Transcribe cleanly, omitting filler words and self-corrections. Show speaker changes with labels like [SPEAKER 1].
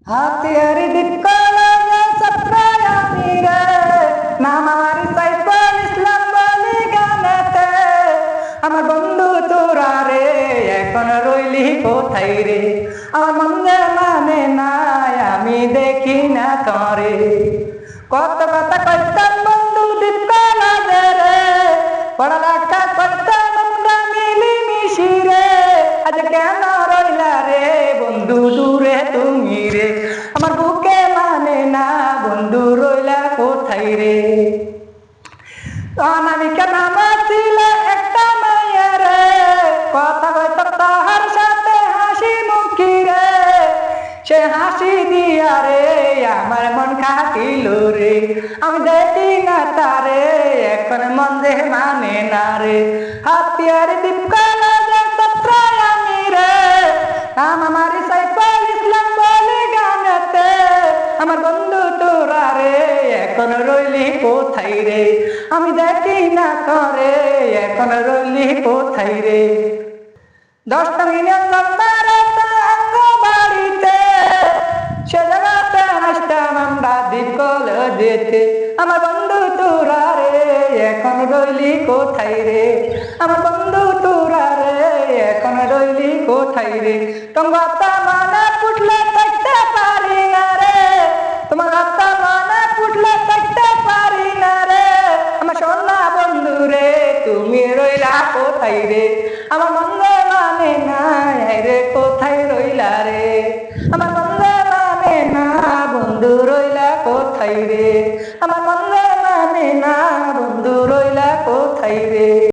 [SPEAKER 1] হাতিয়ারি দীপকলা সপ্রায় আমি রে নাম আমার সাইফুল ইসলাম বলি গানেতে আমার বন্ধু তোরা রে এখন রইলি কোথায় রে আমার মনে মানে নাই আমি দেখি না তরে কত কথা কইতাম বন্ধু দীপকলা রে পড়ালেখা করতাম আমরা মিলিমিশি রে আজ কেন রইলা রে বন্ধু দূরে তুমি রে আমার বুকে মানে না বন্ধু রইলা কোথায় রে অনামিকা নাম ছিল একটা মায়া রে কথা হয়তো তাহার সাথে হাসি মুখি রে সে হাসি দিয়া রে আমার মন কাটিল রে আমি দেখি না তারে এখন মন যে মানে না রে হাতিয়ার দীপকলা সত্রায় আমি রে নাম আমার সাইফুল ইসলাম বলে গানেতে আমার বন্ধু তোরা রে এখন রইলি কোথায় রে আমি দেখি না করে এখন রইলি কোথায় রে 10টা মিনিট লম্বারে অঙ্গ বাড়িতে সে জায়গাতে আসতাম আমরা দীপকল যেতে আমার বন্ধু তোরা রে এখন রইলি কোথায় রে আমার বন্ধু তোরা রে এখন রইলি কোথায় রে তোমার মানে পুটলে থাকতে পারি না রে তোমার মানে পুটলে থাকতে পারি না রে আমার সোনা বন্ধু রে তুমি রইলা কোথায় রে আমার মঙ্গল